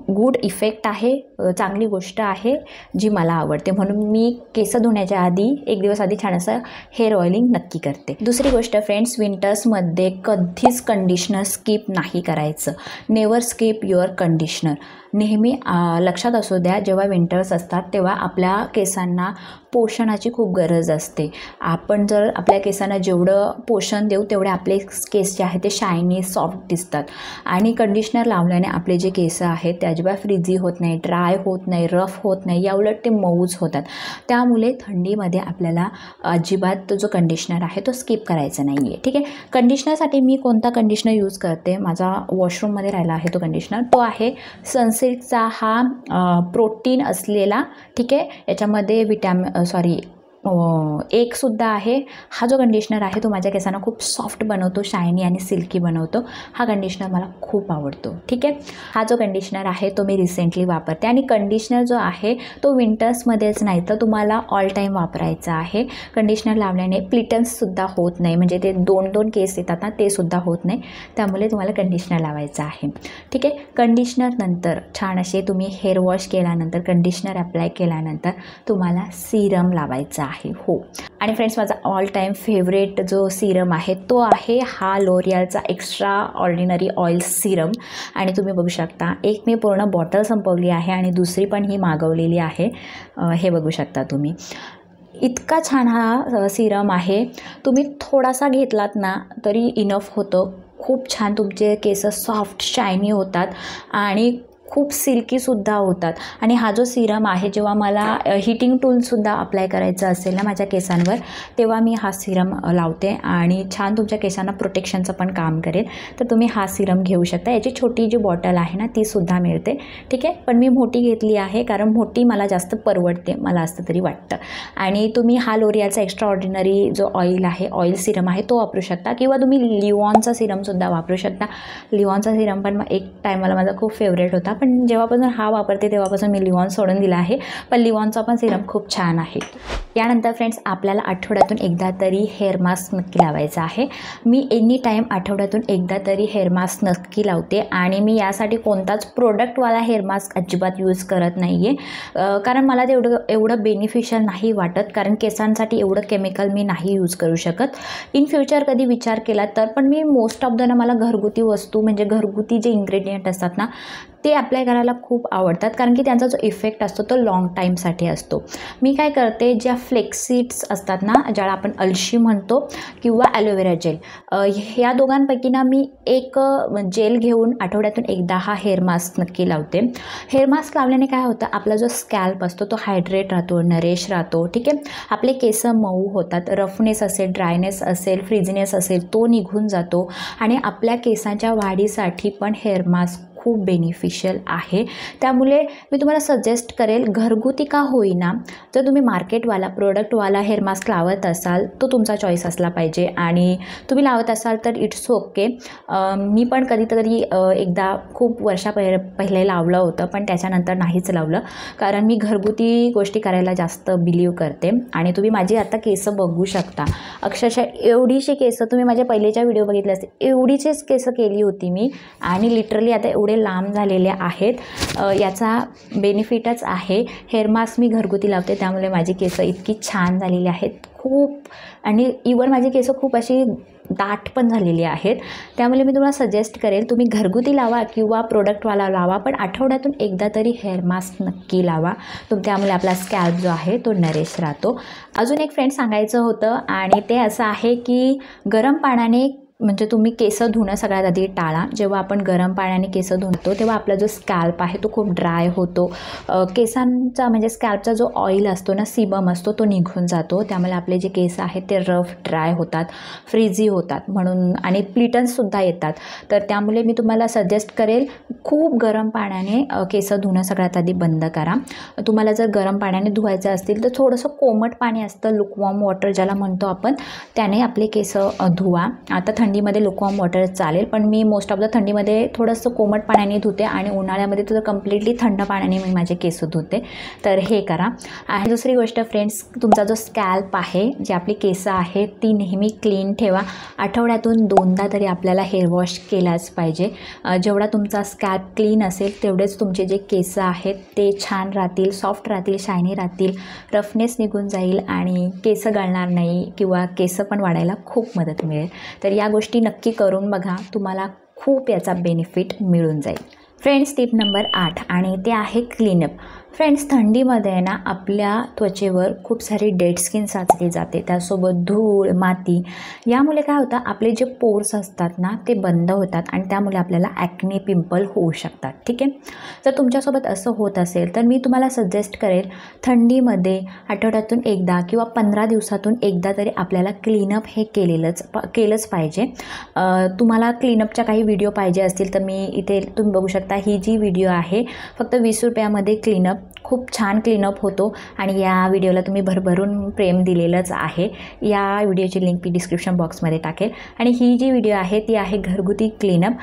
गुड इफेक्ट आहे, चांगली गोष्ट आहे जी मला आवडते. म्हणून मी केस धुण्याच्या आधी एक दिवस आधी छान असं हेअर ऑइलिंग नक्की करते. दुसरी गोष्ट फ्रेंड्स, विंटर्समध्ये कधीच कंडिशनर स्किप नाही करायचं. Never skip your conditioner. नेहमी लक्षात असू द्या, जेव्हा विंटर्स असतात तेव्हा आपल्या केसांना पोषणाची खूप गरज असते. आपण जर आपल्या केसांना जेवढं पोषण देऊ तेवढे आपले केस जे आहेत ते शायनी, सॉफ्ट दिसतात. आणि कंडिशनर लावल्याने आपले जे केस आहेत ते अजिबात फ्रिझी होत नाही, ड्राय होत नाही, रफ होत नाही, याउलट ते मऊच होतात. त्यामुळे थंडीमध्ये आपल्याला अजिबात जो कंडिशनर आहे तो स्किप करायचा नाही आहे. ठीक आहे, कंडिशनरसाठी मी कोणता कंडिशनर यूज करते, माझा वॉशरूममध्ये राहिला आहे तो कंडिशनर, तो आहे सनसिल्कचा हा प्रोटीन असलेला. ठीक आहे, याच्यामध्ये एकसुद्धा आहे. हा जो कंडिशनर आहे तो माझ्या केसांना खूप सॉफ्ट बनवतो, शायनी आणि सिल्की बनवतो. हा कंडिशनर मला खूप आवडतो. ठीक आहे, हा जो कंडिशनर आहे तो मी रिसेंटली वापरते. आणि कंडिशनर जो आहे तो विंटर्समध्येच नाही तर तुम्हाला ऑल टाईम वापरायचा आहे. कंडिशनर लावल्याने प्लिटन्ससुद्धा होत नाही, म्हणजे ते 2-2 केस येतात ना ते सुद्धा होत नाही. त्यामुळे तुम्हाला कंडिशनर लावायचं आहे. ठीक आहे, कंडिशनर नंतर छान असे तुम्ही हेअर वॉश केल्यानंतर, कंडिशनर अप्लाय केल्यानंतर तुम्हाला सिरम लावायचा आहे. हो, आणि फ्रेंड्स माझा ऑल टाईम फेवरेट जो सिरम आहे तो आहे हा लोरियलचा एक्स्ट्रा ऑर्डिनरी ऑइल सिरम. आणि तुम्ही बघू शकता, एक मी पूर्ण बॉटल संपवली आहे आणि दुसरी पण ही मागवलेली आहे. हे बघू शकता तुम्ही, इतका छान हा सिरम आहे. तुम्ही थोडासा घेतलात ना तरी इनफ होतं. खूप छान तुमचे केस सॉफ्ट, शायनी होतात आणि खूप सिल्कीसुद्धा होतात. आणि हा जो सिरम आहे, जेव्हा मला हीटिंग टूलसुद्धा अप्लाय करायचं असेल ना माझ्या केसांवर तेव्हा मी हा सिरम लावते आणि छान तुमच्या केसांना प्रोटेक्शनचं पण काम करेल. तर तुम्ही हा सिरम घेऊ शकता. याची छोटी जी बॉटल आहे ना तीसुद्धा मिळते. ठीक आहे, पण मी मोठी घेतली आहे कारण मोठी मला जास्त परवडते, मला असं तरी वाटतं. आणि तुम्ही हा लोरियलचा एक्स्ट्रा ऑर्डिनरी जो ऑइल आहे, ऑइल सिरम आहे तो वापरू शकता, किंवा तुम्ही लिओनचा सिरमसुद्धा वापरू शकता. लिओनचा सिरम पण एक टायमाला माझा खूप फेवरेट होता, पण जेव्हापासून हा वापरते तेव्हापासून मी लिवॉन सोडून दिला आहे, पण लिवॉनचा पण सिरम खूप छान आहे. यानंतर फ्रेंड्स आपल्याला आठवड्यातून एकदा तरी हेअर मास्क नक्की लावायचा आहे. मी एनी टाईम आठवड्यातून एकदा तरी हेअर मास्क नक्की लावते आणि मी यासाठी कोणताच प्रोडक्टवाला हेअर मास्क अजिबात यूज करत नाही आहे, कारण मला ते एवढं बेनिफिशियल नाही वाटत, कारण केसांसाठी एवढं केमिकल मी नाही यूज करू शकत. इन फ्युचर कधी विचार केला तर पण मी मोस्ट ऑफ द ना मला घरगुती वस्तू म्हणजे घरगुती जे इन्ग्रेडियंट असतात ना ते अप्लाय करायला खूप आवडतात, कारण की त्यांचा जो इफेक्ट असतो तो लाँग टाईमसाठी असतो. मी काय करते, ज्या फ्लेक्सीड्स असतात ना, ज्याला आपण अलशी म्हणतो, किंवा ॲलोवेरा जेल, ह्या दोघांपैकी ना मी एक जेल घेऊन आठवड्यातून एकदा हा हेअर मास्क नक्की लावते. हेअर मास्क लावल्याने काय होतं, आपला जो स्कॅल्प असतो तो हायड्रेट राहतो, नरेश राहतो. ठीक आहे, आपले केस मऊ होतात, रफनेस असेल, ड्रायनेस असेल, फ्रिझीनेस असेल तो निघून जातो आणि आपल्या केसांच्या वाढीसाठी पण हेअर मास्क खूप बेनिफिशियल आहे. त्यामुळे मी तुम्हाला सजेस्ट करेल, घरगुती का होईना, जर तुम्ही मार्केटवाला प्रोडक्टवाला हेअर मास्क लावत असाल तो तुमचा चॉईस असला पाहिजे आणि तुम्ही लावत असाल तर इट्स ओके. मी पण कधीतरी एकदा खूप पहिले लावलं होतं, पण त्याच्यानंतर नाहीच लावलं, कारण मी घरगुती गोष्टी करायला जास्त बिलीव करते. आणि तुम्ही माझी आता केस बघू शकता, अक्षरशः एवढीशी केस, तुम्ही माझ्या पहिलेच्या व्हिडिओ बघितले असते, एवढीचीच केस केली होती मी आणि लिटरली आता एवढे लांब झालेले आहेत. याचा बेनिफिटच आहे. हेअर मास्क मी घरगुती लावते त्यामुळे माझी केस इतकी छान झालेली आहेत खूप, आणि इवन माझी केस खूप अशी दाट पण झालेली आहेत. त्यामुळे मी तुम्हाला सजेस्ट करेल, तुम्ही घरगुती लावा किंवा प्रोडक्टवाला लावा, पण आठवड्यातून एकदा तरी हेअर मास्क नक्की लावा. त्यामुळे आपला स्कॅल्प जो आहे तो नरेश राहतो. अजून एक फ्रेंड सांगायचं होतं, आणि ते असं आहे की गरम पाण्याने म्हणजे तुम्ही केस धुणं सगळ्यात आधी टाळा. जेव्हा आपण गरम पाण्याने केस धुतो तेव्हा आपला जो स्कॅल्प आहे तो खूप ड्राय होतो. केसांचा म्हणजे स्कॅल्पचा जो ऑइल असतो ना, सीबम असतो, तो निघून जातो. त्यामुळे आपले जे केस आहेत ते रफ ड्राय होतात, फ्रीझी होतात म्हणून, आणि प्लिटन्ससुद्धा येतात. तर त्यामुळे मी तुम्हाला सजेस्ट करेल, खूप गरम पाण्याने केस धुणं सगळ्यात आधी बंद करा. तुम्हाला जर गरम पाण्याने धुवायचं असतील तर थोडंसं कोमट पाणी असतं, लुकवॉर्म वॉटर ज्याला म्हणतो आपण, त्याने आपले केस धुवा. आता थंडीमध्ये लुकवॉर्म वॉटर चालेल, पण मी मोस्ट ऑफ द थंडीमध्ये थोडंसं कोमट पाण्याने धुते आणि उन्हाळ्यामध्ये तर कम्प्लिटली थंड पाण्याने मी माझे केस धुते. तर हे करा. आणि दुसरी गोष्ट फ्रेंड्स, तुमचा जो स्कॅल्प आहे, जी आपली केस आहेत ती नेहमी क्लीन ठेवा. आठवड्यातून 2दा तरी आपल्याला हेअर वॉश केलाच पाहिजे. जेवढा तुमचा स्कॅल्प क्लीन असेल तेवढेच तुमचे जे केस आहेत ते छान राहतील, सॉफ्ट राहतील, शायनी राहतील, रफनेस निघून जाईल आणि केस गळणार नाही किंवा केस पण वाढायला खूप मदत मिळेल. तर या गोष्टी नक्की करून बघा, तुम्हाला खूप याचा बेनिफिट मिळून जाईल. फ्रेंड्स, टिप नंबर 8, आणि ते आहे क्लीनअप. फ्रेंड्स, थंडीमध्ये ना आपल्या त्वचेवर खूप सारी डेड स्किन साचली जाते, त्यासोबत धूळ, माती. यामुळे काय होतं, आपले जे पोर्स असतात ना ते बंद होतात आणि त्यामुळे आपल्याला ॲक्ने, पिंपल होऊ शकतात. ठीक आहे, जर तुमच्यासोबत असं होत असेल तर मी तुम्हाला सजेस्ट करेल, थंडीमध्ये आठवड्यातून एकदा किंवा 15 दिवसातून एकदा तरी आपल्याला क्लीनअप हे केलंच पाहिजे. तुम्हाला क्लीनअपच्या काही व्हिडिओ पाहिजे असतील तर मी इथे तुम्ही बघू शकता, ही जी व्हिडिओ आहे फक्त 20 रुपयामध्ये क्लीनअप, खूप छान क्लीनअप होतो आणि या व्हिडिओला तुम्ही भरभरून प्रेम दिलेलंच आहे. या व्हिडिओची लिंक मी डिस्क्रिप्शन बॉक्समध्ये टाकेल. आणि ही जी व्हिडिओ आहे ती आहे घरगुती क्लीनअप.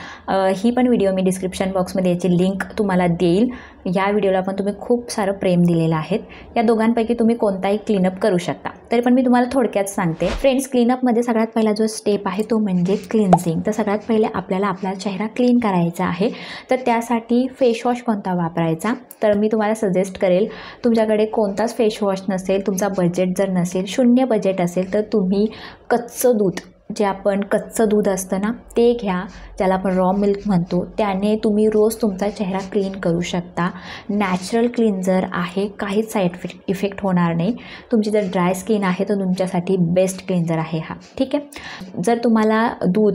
ही पण व्हिडिओ मी डिस्क्रिप्शन बॉक्समध्ये याची लिंक तुम्हाला देईल. या व्हिडिओला पण तुम्ही खूप सारं प्रेम दिलेलं आहे. या दोघांपैकी तुम्ही कोणताही क्लीनअप करू शकता. तरी पण मी तुम्हाला थोडक्यात सांगते. फ्रेंड्स, क्लीनअपमध्ये सगळ्यात पहिला जो स्टेप आहे तो म्हणजे क्लिन्झिंग. तर सगळ्यात पहिले आपल्याला आपला चेहरा क्लीन करायचा आहे. तर त्यासाठी फेसवॉश कोणता वापरायचा, तर मी तुम्हाला सजेस्ट करेल, तुमच्याकडे कोणताच फेसवॉश नसेल, तुमचा बजेट जर नसेल, 0 बजेट असेल, तर तुम्ही कच्चं दूध, जे आपण कच्चं दूध असतं ना ते घ्या, ज्याला आपण रॉ मिल्क म्हणतो. त्याने तुम्ही रोज तुमचा चेहरा क्लीन करू शकता. नॅचरल क्लिन्झर आहे, काहीच साईड इफेक्ट होणार नाही. तुमची जर ड्राय स्किन आहे तर तुमच्यासाठी बेस्ट क्लिन्झर आहे हा. ठीक आहे, जर तुम्हाला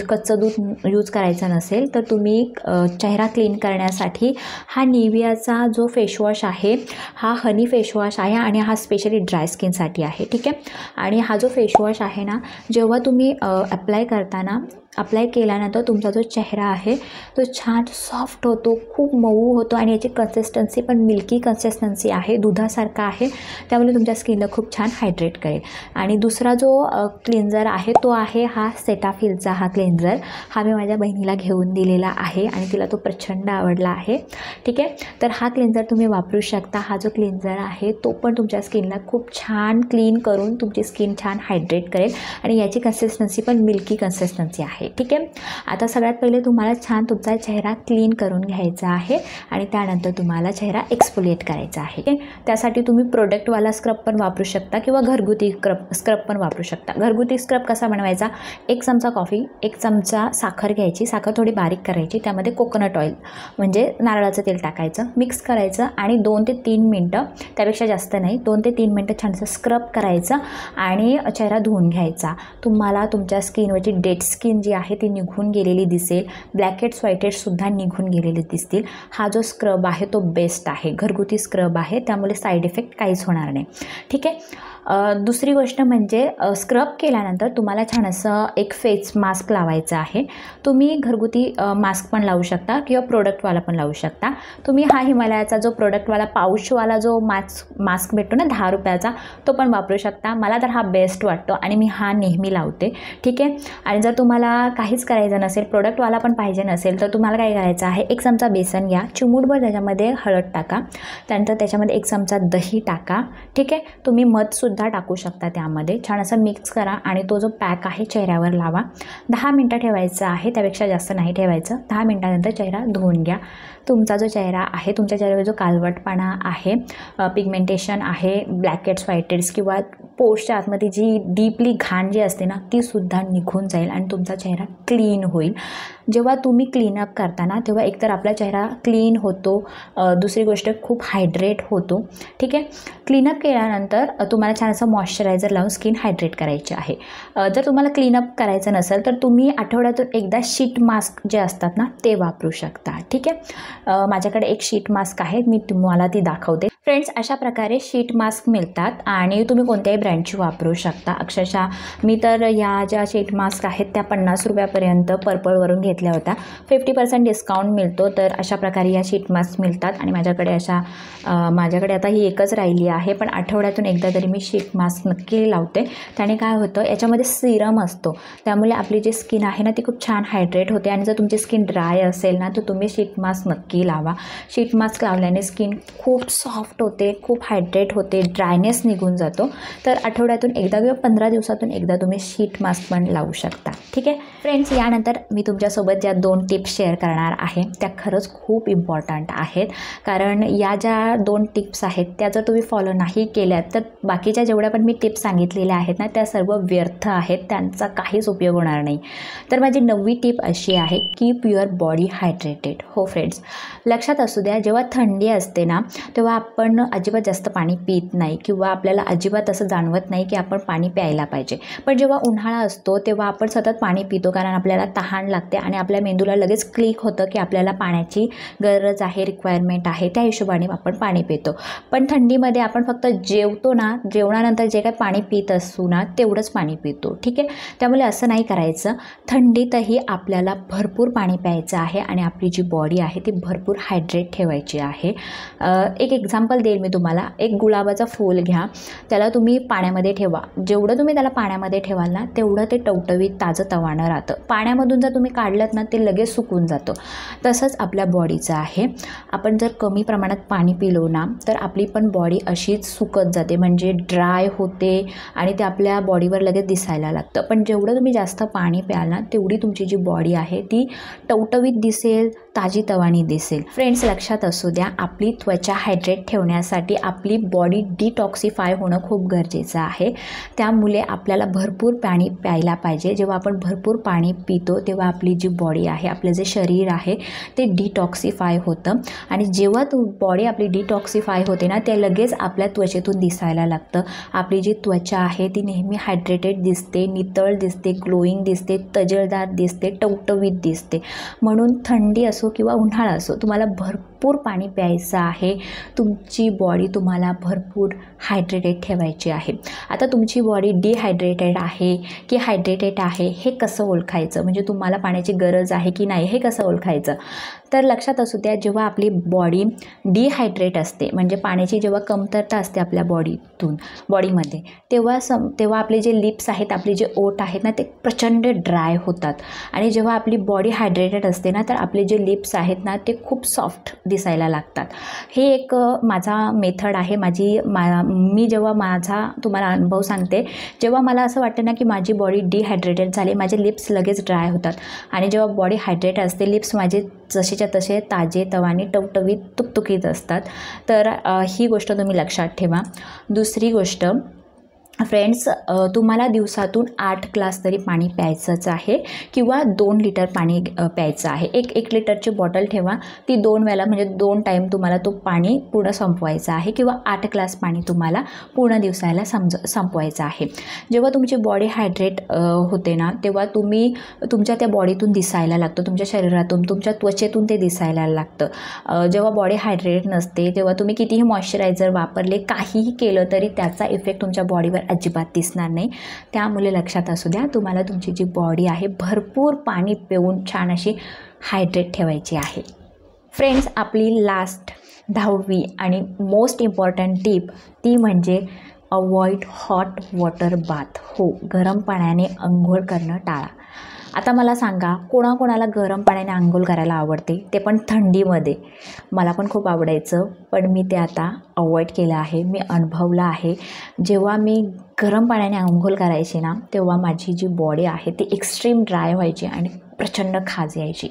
कच्चं दूध यूज करायचं नसेल तर तुम्ही चेहरा क्लीन करण्यासाठी हा निवियाचा जो फेसवॉश आहे, हा हनी फेसवॉश आहे आणि हा स्पेशली ड्राय स्किनसाठी आहे. ठीक आहे, आणि हा जो फेसवॉश आहे ना, जेव्हा तुम्ही अप्लाय करताना अप्लाय केल्यानंतर तुमचा जो चेहरा आहे तो छान सॉफ्ट होतो, खूप मऊ होतो आणि याची कन्सिस्टन्सी पण मिल्की कन्सिस्टन्सी आहे, दुधासारखा आहे. त्यामुळे तुमच्या स्किनला खूप छान हायड्रेट करेल. आणि दुसरा जो क्लिन्झर आहे तो आहे हा सेटाफिलचा हा क्लिन्झर. हा मी माझ्या बहिणीला घेऊन दिलेला आहे आणि तिला तो प्रचंड आवडला आहे. ठीक आहे, तर हा क्लिन्झर तुम्ही वापरू शकता. हा जो क्लिन्झर आहे तो पण तुमच्या स्किनला खूप छान क्लीन करून तुमची स्किन छान हायड्रेट करेल आणि याची कन्सिस्टन्सी पण मिल्की कन्सिस्टन्सी आहे. ठीक आहे, आता सगळ्यात पहिले तुम्हाला छान तुमचा चेहरा क्लीन करून घ्यायचा आहे आणि त्यानंतर तुम्हाला चेहरा एक्सफोलिएट करायचा आहे. त्यासाठी तुम्ही प्रोडक्टवाला स्क्रब पण वापरू शकता किंवा घरगुती स्क्रब पण वापरू शकता. घरगुती स्क्रब कसा बनवायचा, 1 चमचा कॉफी, 1 चमचा साखर घ्यायची, साखर थोडी बारीक करायची, त्यामध्ये कोकोनट ऑइल म्हणजे नारळाचं तेल टाकायचं, मिक्स करायचं आणि 2 ते 3 मिनटं, त्यापेक्षा जास्त नाही, 2 ते 3 मिनटं छानसं स्क्रब करायचं आणि चेहरा धुवून घ्यायचा. तुम्हाला तुमच्या स्किनवरची डेड स्किन जी आहे ती निघून गेलेली दिसेल, ब्लॅकहेड्स व्हाईटहेड्ससुद्धा निघून गेलेले दिसतील. हा जो स्क्रब आहे तो बेस्ट आहे, घरगुती स्क्रब आहे, त्यामुळे साईड इफेक्ट काहीच होणार नाही. ठीक आहे, दुसरी गोष्ट म्हणजे स्क्रब केल्यानंतर तुम्हाला छान असं एक फेस मास्क लावायचं आहे. तुम्ही घरगुती मास्क पण लावू शकता किंवा प्रोडक्टवाला पण लावू शकता. तुम्ही हा हिमालयाचा जो प्रोडक्टवाला पाऊचवाला जो मास्क भेटतो ना 10 रुपयाचा, तो पण वापरू शकता. मला तर हा बेस्ट वाटतो आणि मी हा नेहमी लावते. ठीक आहे, आणि जर तुम्हाला काहीच करायचं नसेल, प्रोडक्टवाला पण पाहिजे नसेल, तर तुम्हाला काय करायचं आहे, 1 चमचा बेसन घ्या, चिमूटभर त्याच्यामध्ये हळद टाका, त्यानंतर त्याच्यामध्ये 1 चमचा दही टाका. ठीक आहे, तुम्ही मधसुद्धा टाकू शकता, त्यामध्ये छान असं मिक्स करा आणि तो जो पॅक आहे चेहऱ्यावर लावा. 10 मिनटं ठेवायचं आहे, त्यापेक्षा जास्त नाही ठेवायचं. 10 मिनटानंतर चेहरा धुवून घ्या. तुमचा जो चेहरा आहे, तुमच्या चेहऱ्यावर जो कालवटपणा आहे, पिगमेंटेशन आहे, ब्लॅकहेड्स व्हाईटहेड्स किंवा पोर्सच्या आतमध्ये जी डीपली घाण जी असते ना तीसुद्धा निघून जाईल आणि तुमचा चेहरा क्लीन होईल. जेव्हा तुम्ही क्लीनअप करताना तेव्हा एकतर आपला चेहरा क्लीन होतो, दुसरी गोष्ट खूप हायड्रेट होतो. ठीक आहे, क्लीनअप केल्यानंतर तुम्हाला छान असं मॉइश्चरायझर लावून स्किन हायड्रेट करायची आहे. जर तुम्हाला क्लीनअप करायचं नसेल तर तुम्ही आठवड्यातून एकदा शीट मास्क जे असतात ना ते वापरू शकता. ठीक आहे, माझ्याकडे एक शीट मास्क आहे, मी तुम्हाला ती दाखवते. फ्रेंड्स, अशा प्रकारे शीट मास्क मिळतात आणि तुम्ही कोणत्याही ब्रँडची वापरू शकता. अक्षरशः मी तर या ज्या शीट मास्क आहेत त्या 50 रुपयापर्यंत पर्पलवरून घेतल्या होत्या. 50% डिस्काउंट मिळतो. तर अशा प्रकारे या शीट मास्क मिळतात आणि माझ्याकडे आता ही एकच राहिली आहे, पण आठवड्यातून एकदा तरी मी शीट मास्क नक्की लावते. त्याने काय होतं, याच्यामध्ये सिरम असतो, त्यामुळे आपली जी स्किन आहे ना ती खूप छान हायड्रेट होते. आणि जर तुमची स्किन ड्राय असेल ना तर तुम्ही शीट मास्क नक्की लावा. शीट मास्क लावल्याने स्किन खूप सॉफ्ट होते, खूप हायड्रेट होते, ड्रायनेस निघून जातो. तर आठवड्यातून एकदा किंवा 15 दिवसातून एकदा तुम्ही शीट मास्क पण लावू शकता. ठीक आहे फ्रेंड्स, यानंतर मी तुमच्यासोबत ज्या 2 टिप्स शेअर करणार आहे त्या खरंच खूप इम्पॉर्टंट आहेत. कारण या ज्या 2 टिप्स आहेत त्या जर तुम्ही फॉलो नाही केल्यात तर बाकीच्या जेवढ्या पण मी टिप्स सांगितलेल्या आहेत ना त्या सर्व व्यर्थ आहेत, त्यांचा काहीच उपयोग होणार नाही. तर माझी 9वी टिप अशी आहे, कीप युअर बॉडी हायड्रेटेड. हो फ्रेंड्स, लक्षात असू द्या, जेव्हा थंडी असते ना तेव्हा आपण अजिबात जास्त पाणी पित नाही किंवा आपल्याला अजिबात असं जाणवत नाही की आपण पाणी प्यायला पाहिजे. पण जेव्हा उन्हाळा असतो तेव्हा आपण सतत पाणी पितो, कारण आपल्याला तहान लागते आणि आपल्या मेंदूला लगेच क्लिक होतं की आपल्याला पाण्याची गरज आहे, रिक्वायरमेंट आहे, त्या हिशोबाने आपण पाणी पितो. पण थंडीमध्ये आपण फक्त जेवतो ना, जेवणानंतर जे काही पाणी पित असू ना तेवढंच पाणी पितो. ठीक आहे, त्यामुळे असं नाही करायचं. थंडीतही आपल्याला भरपूर पाणी प्यायचं आहे आणि आपली जी बॉडी आहे ती भरपूर हायड्रेट ठेवायची आहे. एक एक्झाम्पल देईल मी तुम्हाला. एक गुलाबाचं फूल घ्या, त्याला तुम्ही पाण्यामध्ये ठेवा. जेवढं तुम्ही त्याला पाण्यामध्ये ठेवाल ना तेवढं ते टवटवीत ताजं तवानं राहतं. पाण्यामधून जर तुम्ही काढलं ना ते लगेच सुकून जातं. तसंच आपल्या बॉडीचं आहे. आपण जर कमी प्रमाणात पाणी पिलो ना तर आपली पण बॉडी अशीच सुकत जाते, म्हणजे ड्राय होते आणि ते आपल्या बॉडीवर लगेच दिसायला लागतं. पण जेवढं तुम्ही जास्त पाणी प्याल ना तेवढी तुमची जी बॉडी आहे ती टवटवीत दिसेल, ताजी तवानी दिसेल. फ्रेंड्स, लक्षात असू द्या, आपली त्वचा हायड्रेट ठेवण्यासाठी आपली बॉडी डिटॉक्सिफाय होणं खूप गरजेचं आहे. त्यामुळे आपल्याला भरपूर पाणी प्यायला पाहिजे. जेव्हा आपण भरपूर पाणी पितो तेव्हा आपली जी बॉडी आहे, आपलं जे शरीर आहे ते डिटॉक्सिफाय होतं आणि जेव्हा बॉडी आपली डिटॉक्सिफाय होते ना ते लगेच आपल्या त्वचेतून दिसायला लागतं. आपली जी त्वचा आहे ती नेहमी हायड्रेटेड दिसते, नितळ दिसते, ग्लोईंग दिसते, तजेलदार दिसते, टवटवीत दिसते. म्हणून थंडी असो किंवा उन्हाळा असो तुम्हाला भरपूर भरपूर पाणी प्यायचं आहे. तुमची बॉडी तुम्हाला भरपूर हायड्रेटेड ठेवायची आहे. आता तुमची बॉडी डिहायड्रेटेड आहे की हायड्रेटेड आहे हे कसं ओळखायचं, म्हणजे तुम्हाला पाण्याची गरज आहे की नाही हे कसं ओळखायचं. तर लक्षात असू द्या, जेव्हा आपली बॉडी डिहायड्रेट असते म्हणजे पाण्याची जेव्हा कमतरता असते आपल्या बॉडीमध्ये तेव्हा आपले जे लिप्स आहेत, आपले जे ओठ आहेत ना, ते प्रचंड ड्राय होतात. आणि जेव्हा आपली बॉडी हायड्रेटेड असते ना, तर आपले जे लिप्स आहेत ना ते खूप सॉफ्ट दिसायला लागतात. हे एक माझा मेथड आहे. मी जेव्हा माझा तुम्हाला अनुभव सांगते, जेव्हा मला असं वाटतं ना की माझी बॉडी डिहायड्रेटेड झाली, माझे लिप्स लगेच ड्राय होतात. आणि जेव्हा बॉडी हायड्रेटेड असते, लिप्स माझे जसेच्या तसे ताजे तवाने टवटवीत तुकतुकीत असतात. तर ही गोष्ट तुम्ही लक्षात ठेवा. दुसरी गोष्ट फ्रेंड्स, तुम्हाला दिवसातून 8 ग्लास तरी पाणी प्यायचंच आहे किंवा 2 लिटर पाणी प्यायचं आहे. एक लिटरची बॉटल ठेवा, ती 2 वेळा म्हणजे 2 टाईम तुम्हाला तो पाणी पूर्ण संपवायचं आहे किंवा 8 ग्लास पाणी तुम्हाला पूर्ण दिवसाला संपवायचं आहे. जेव्हा तुमची बॉडी हायड्रेट होते ना, तेव्हा तुम्ही तुमच्या त्या बॉडीतून दिसायला लागतं, तुमच्या शरीरातून, तुमच्या त्वचेतून ते दिसायला लागतं. जेव्हा बॉडी हायड्रेट नसते तेव्हा तुम्ही कितीही मॉइश्चरायझर वापरले, काहीही केलं तरी त्याचा इफेक्ट तुमच्या बॉडीवर अजिबात दिसणार नाही. त्यामुळे लक्षात असू द्या, तुम्हाला तुमची जी बॉडी आहे भरपूर पाणी पिऊन छान अशी हायड्रेट ठेवायची आहे. फ्रेंड्स, आपली लास्ट 10वी आणि मोस्ट इम्पॉर्टंट टिप ती म्हणजे अवॉइड हॉट वॉटर बाथ. हो, गरम पाण्याने अंघोळ करणं टाळा. आता मला सांगा, कोणाकोणाला गरम पाण्याने अंघोळ करायला आवडते, ते पण थंडीमध्ये. मला पण खूप आवडायचं, पण मी ते आता अवॉइड केलं आहे. मी अनुभवलं आहे. जेव्हा मी गरम पाण्याने अंघोळ करायची ना, तेव्हा माझी जी बॉडी आहे ती एक्स्ट्रीम ड्राय व्हायची आणि प्रचंड खाज यायची.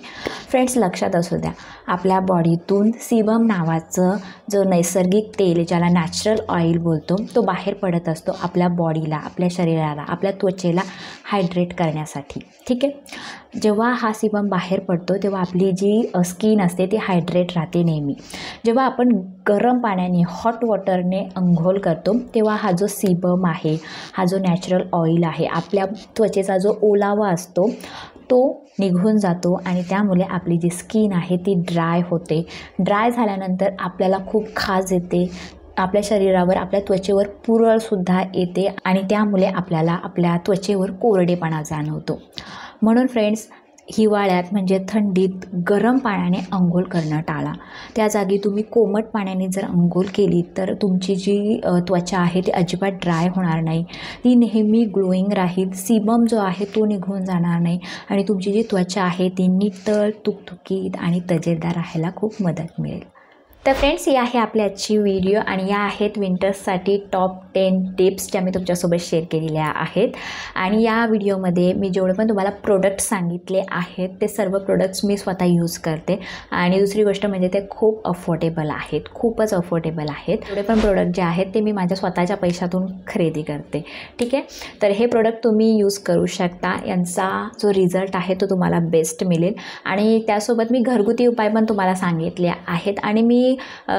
फ्रेंड्स, लक्षात असू द्या, आपल्या बॉडीतून सीबम नावाचं जो नैसर्गिक तेल, ज्याला नॅचरल ऑइल बोलतो, तो बाहेर पडत असतो आपल्या बॉडीला, आपल्या शरीराला, आपल्या त्वचेला हायड्रेट करण्यासाठी. ठीक आहे. जेव्हा हा सीबम बाहेर पडतो तेव्हा आपली जी स्किन असते ती हायड्रेट राहते नेहमी. जेव्हा आपण गरम पाण्याने हॉट वॉटरने अंघोळ करतो तेव्हा हा जो सीबम आहे, हा जो नॅचरल ऑइल आहे, आपल्या त्वचेचा जो ओलावा असतो तो निघून जातो आणि त्यामुळे आपली जी स्किन आहे ती ड्राय होते. ड्राय झाल्यानंतर आपल्याला खूप खाज येते, आपल्या शरीरावर, आपल्या त्वचेवर पुरळसुद्धा येते आणि त्यामुळे आपल्याला आपल्या त्वचेवर कोरडेपणा जाणवतो. म्हणून फ्रेंड्स, हिवाळ्यात म्हणजे थंडीत गरम पाण्याने अंघोळ करणं टाळा. त्या जागी तुम्ही कोमट पाण्याने जर अंघोळ केली तर तुमची जी त्वचा आहे ती अजिबात ड्राय होणार नाही, ती नेहमी ग्लोईंग राहील. सीबम जो आहे तो निघून जाणार नाही आणि तुमची जी त्वचा आहे ती नितळ, तुकतुकीत आणि तजेदार राहायला खूप मदत मिळेल. तर फ्रेंड्स, ही आहे आपली आजची व्हिडिओ आणि या आहेत विंटर्ससाठी टॉप 10 टिप्स ज्या मी तुमच्यासोबत शेअर केलेल्या आहेत. आणि या व्हिडिओमध्ये मी जेवढे पण तुम्हाला प्रोडक्ट सांगितले आहेत ते सर्व प्रोडक्ट्स मी स्वतः यूज करते. आणि दुसरी गोष्ट म्हणजे ते खूप अफोर्डेबल आहेत, खूपच अफोर्डेबल आहेत. जेवढे पण प्रोडक्ट जे आहेत ते मी माझ्या स्वतःच्या पैशातून खरेदी करते. ठीक आहे. तर हे प्रोडक्ट तुम्ही यूज करू शकता. यांचा जो रिझल्ट आहे तो तुम्हाला बेस्ट मिळेल. आणि त्यासोबत मी घरगुती उपाय पण तुम्हाला सांगितले आहेत. आणि मी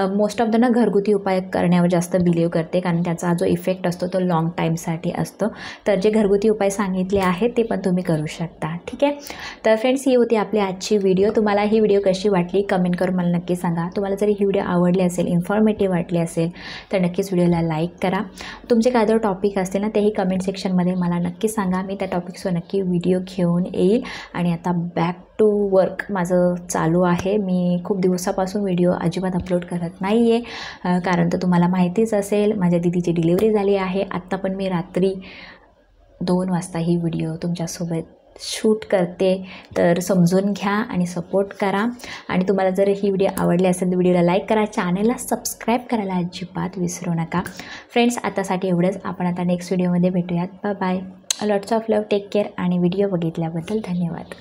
मोस्ट ऑफ द घरगुती उपाय करण्यावर जास्त बिलीव्ह करते, कारण त्याचा जो इफेक्ट असतो तो लाँग टाईमसाठी असतो. तर जे घरगुती उपाय सांगितले आहेत ते पण तुम्ही करू शकता. ठीक आहे. तर फ्रेंड्स, ही होती आपली आजची व्हिडिओ. तुम्हाला ही व्हिडिओ कशी वाटली कमेंट करून मला नक्की सांगा. तुम्हाला जर ही व्हिडिओ आवडली असेल, इन्फॉर्मेटिव्ह वाटली असेल तर नक्कीच व्हिडिओला लाईक करा. तुमचे काय जर टॉपिक असतील ना तेही कमेंट सेक्शनमध्ये मला नक्की सांगा. मी त्या टॉपिक्सवर नक्की व्हिडिओ घेऊन येईल. आणि आता बॅक टू वर्क माझं चालू आहे. मी खूप दिवसापासून व्हिडिओ अजिबात अपलोड करत नाही आहे, कारण तर तुम्हाला माहितीच असेल माझ्या दीदीची डिलिव्हरी झाली आहे. आत्ता पण मी रात्री 2 वाजता ही व्हिडिओ तुमच्यासोबत शूट करते. तर समजून घ्या आणि सपोर्ट करा. आणि तुम्हाला जर ही व्हिडिओ आवडली असेल तर व्हिडिओला लाईक करा, चॅनलला सबस्क्राईब करायला अजिबात विसरू नका. फ्रेंड्स, आतासाठी एवढंच. आपण आता नेक्स्ट व्हिडिओमध्ये भेटूयात. Bye bye. Lots of love. Take care. आणि व्हिडिओ बघितल्याबद्दल धन्यवाद.